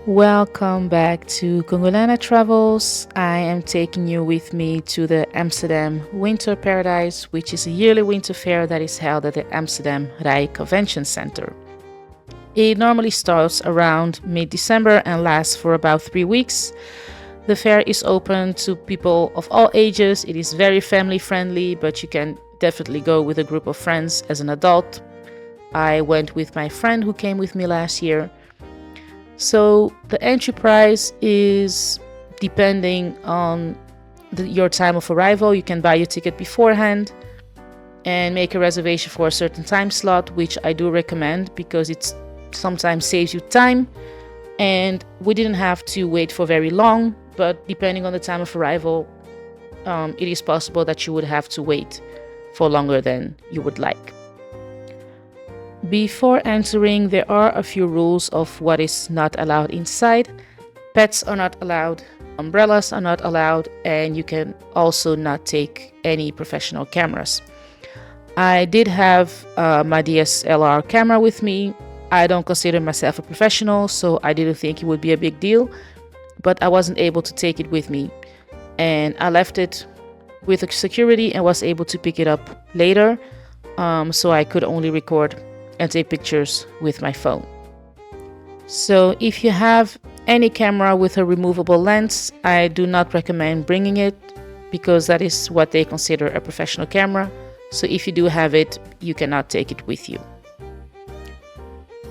Welcome back to Congolana Travels. I am taking you with me to the Amsterdam Winter Paradise, which is a yearly winter fair that is held at the Amsterdam Rai Convention Center. It normally starts around mid-December and lasts for about 3 weeks. The fair is open to people of all ages. It is very family friendly, but you can definitely go with a group of friends as an adult. I went with my friend who came with me last year. So the entry price is depending on your time of arrival. You can buy your ticket beforehand and make a reservation for a certain time slot, which I do recommend because it sometimes saves you time. And we didn't have to wait for very long, but depending on the time of arrival, it is possible that you would have to wait for longer than you would like. Before entering, there are a few rules of what is not allowed inside. Pets are not allowed, umbrellas are not allowed, and you can also not take any professional cameras. I did have my DSLR camera with me. I don't consider myself a professional, so I didn't think it would be a big deal, but I wasn't able to take it with me. And I left it with security and was able to pick it up later, so I could only record and take pictures with my phone. So if you have any camera with a removable lens, I do not recommend bringing it because that is what they consider a professional camera. So if you do have it, you cannot take it with you.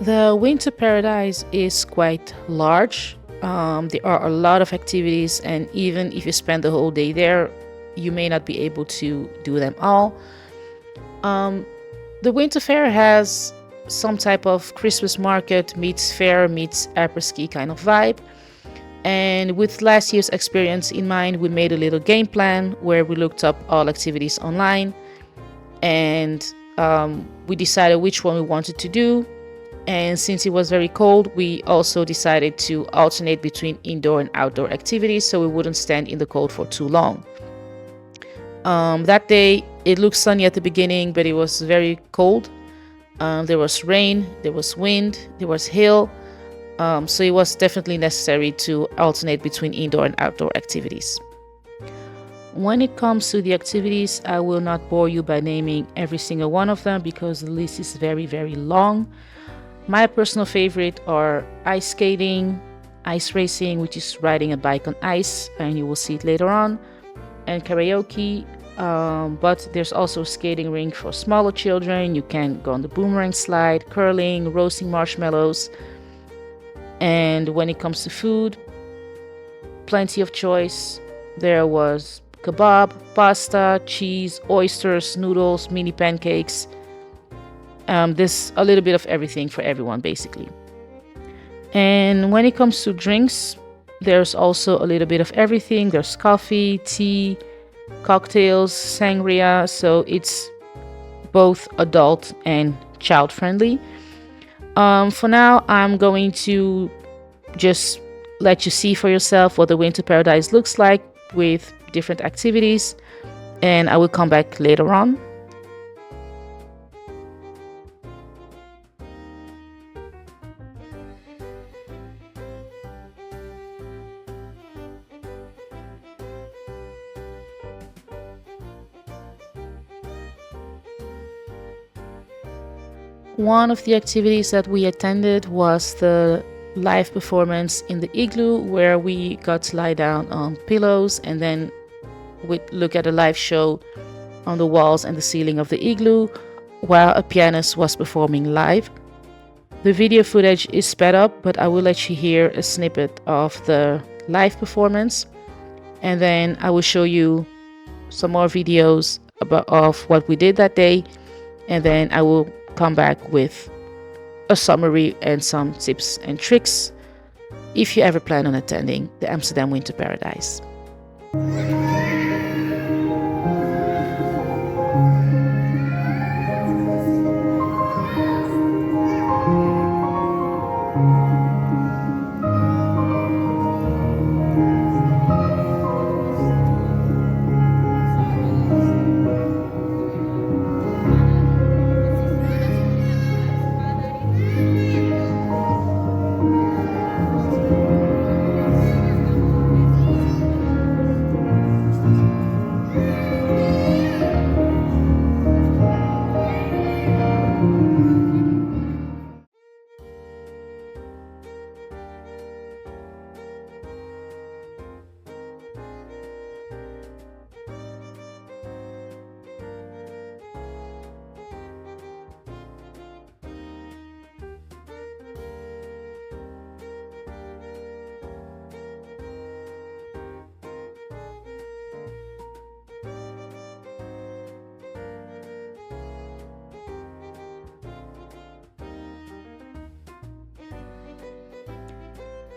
The Winter Paradise is quite large. There are a lot of activities, and even if you spend the whole day there, you may not be able to do them all. The Winter Fair has some type of Christmas market meets fair meets après-ski kind of vibe. And with last year's experience in mind, we made a little game plan where we looked up all activities online and we decided which one we wanted to do. And since it was very cold, we also decided to alternate between indoor and outdoor activities so we wouldn't stand in the cold for too long. That day, it looked sunny at the beginning, but it was very cold. There was rain, there was wind, there was hail. So it was definitely necessary to alternate between indoor and outdoor activities. When it comes to the activities, I will not bore you by naming every single one of them because the list is very, very long. My personal favorite are ice skating, ice racing, which is riding a bike on ice, and you will see it later on, and karaoke. But there's also a skating rink for smaller children. You can go on the boomerang slide, curling, roasting marshmallows. And when it comes to food, plenty of choice. There was kebab, pasta, cheese, oysters, noodles, mini pancakes. There's a little bit of everything for everyone, basically. And when it comes to drinks, there's also a little bit of everything. There's coffee, tea, cocktails, sangria, so it's both adult and child friendly. For now, I'm going to just let you see for yourself what the Winter Paradise looks like with different activities, and I will come back later on. One of the activities that we attended was the live performance in the igloo, where we got to lie down on pillows and then we'd look at a live show on the walls and the ceiling of the igloo while a pianist was performing live. The video footage is sped up, but I will let you hear a snippet of the live performance, and then I will show you some more videos of what we did that day, and then I will come back with a summary and some tips and tricks if you ever plan on attending the Amsterdam Winter Paradise.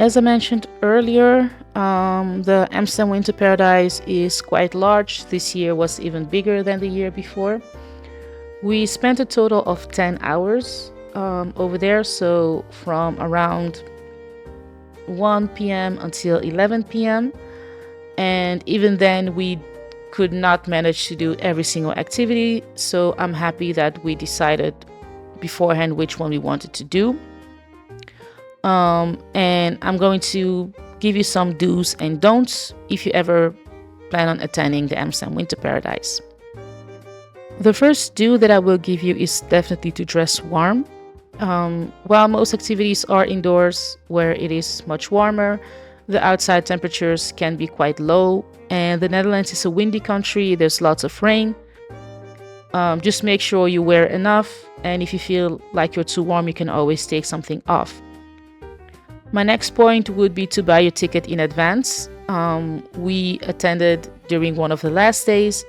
As I mentioned earlier, the Amsterdam Winter Paradise is quite large. This year was even bigger than the year before. We spent a total of 10 hours over there, so from around 1 p.m. until 11 p.m. And even then, we could not manage to do every single activity, so I'm happy that we decided beforehand which one we wanted to do. And I'm going to give you some do's and don'ts if you ever plan on attending the Amsterdam Winter Paradise. The first do that I will give you is definitely to dress warm. While most activities are indoors where it is much warmer, the outside temperatures can be quite low, and the Netherlands is a windy country, there's lots of rain. Just make sure you wear enough, and if you feel like you're too warm, you can always take something off. My next point would be to buy your ticket in advance. We attended during one of the last days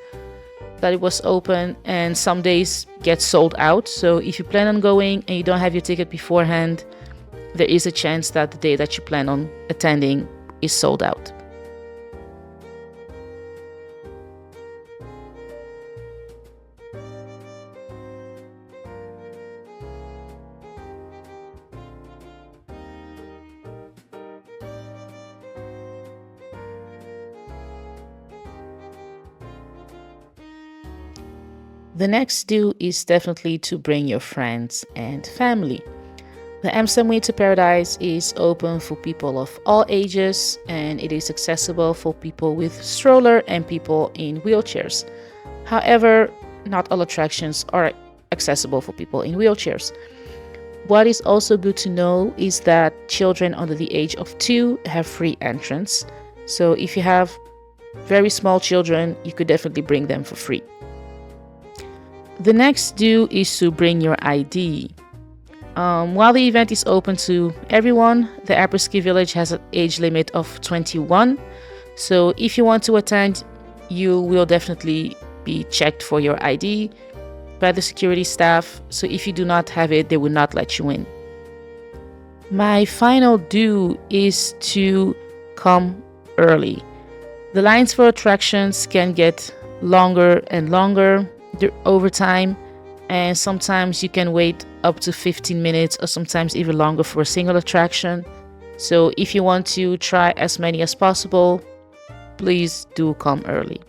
that it was open, and some days get sold out. So if you plan on going and you don't have your ticket beforehand, there is a chance that the day that you plan on attending is sold out. The next do is definitely to bring your friends and family. The Amsterdam Winter Paradise is open for people of all ages, and it is accessible for people with stroller and people in wheelchairs. However, not all attractions are accessible for people in wheelchairs. What is also good to know is that children under the age of 2 have free entrance. So if you have very small children, you could definitely bring them for free. The next do is to bring your ID. While the event is open to everyone, the Apres-Ski Village has an age limit of 21. So if you want to attend, you will definitely be checked for your ID by the security staff. So if you do not have it, they will not let you in. My final do is to come early. The lines for attractions can get longer and longer over time, and sometimes you can wait up to 15 minutes or sometimes even longer for a single attraction. So if you want to try as many as possible, please do come early.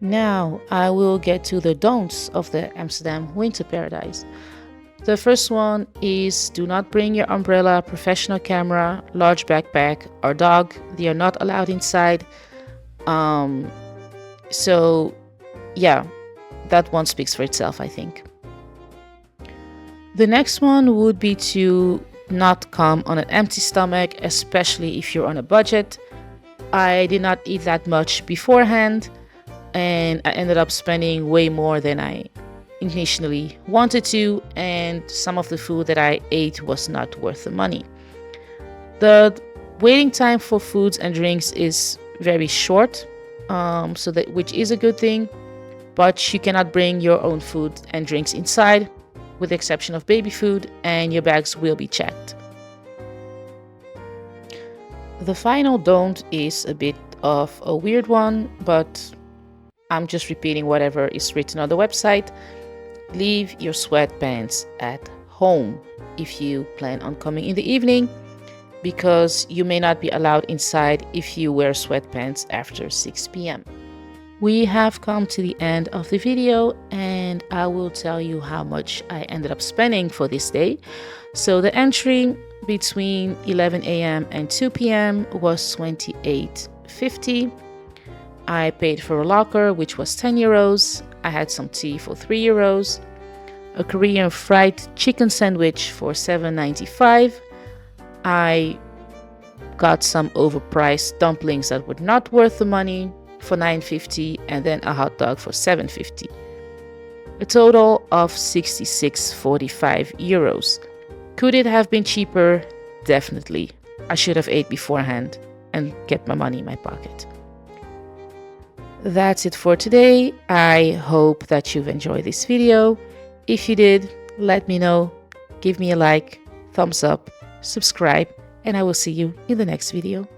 Now I will get to the don'ts of the Amsterdam Winter Paradise. The first one is do not bring your umbrella, professional camera, large backpack, or dog. They are not allowed inside. So yeah, that one speaks for itself, I think. The next one would be to not come on an empty stomach, especially if you're on a budget. I did not eat that much beforehand, and I ended up spending way more than I initially wanted to, and some of the food that I ate was not worth the money. The waiting time for foods and drinks is very short, which is a good thing. But you cannot bring your own food and drinks inside, with the exception of baby food, and your bags will be checked. The final don't is a bit of a weird one, but I'm just repeating whatever is written on the website. Leave your sweatpants at home if you plan on coming in the evening, because you may not be allowed inside if you wear sweatpants after 6 p.m. We have come to the end of the video, and I will tell you how much I ended up spending for this day. So the entry between 11 a.m. and 2 p.m. was 28.50. I paid for a locker, which was 10 euros. I had some tea for 3 euros. A Korean fried chicken sandwich for 7.95. I got some overpriced dumplings that were not worth the money for 9.50, and then a hot dog for 7.50. A total of 66.45 euros. Could it have been cheaper? Definitely. I should have ate beforehand and get my money in my pocket. That's it for today. I hope that you've enjoyed this video. If you did, let me know. Give me a like, thumbs up, subscribe, and I will see you in the next video.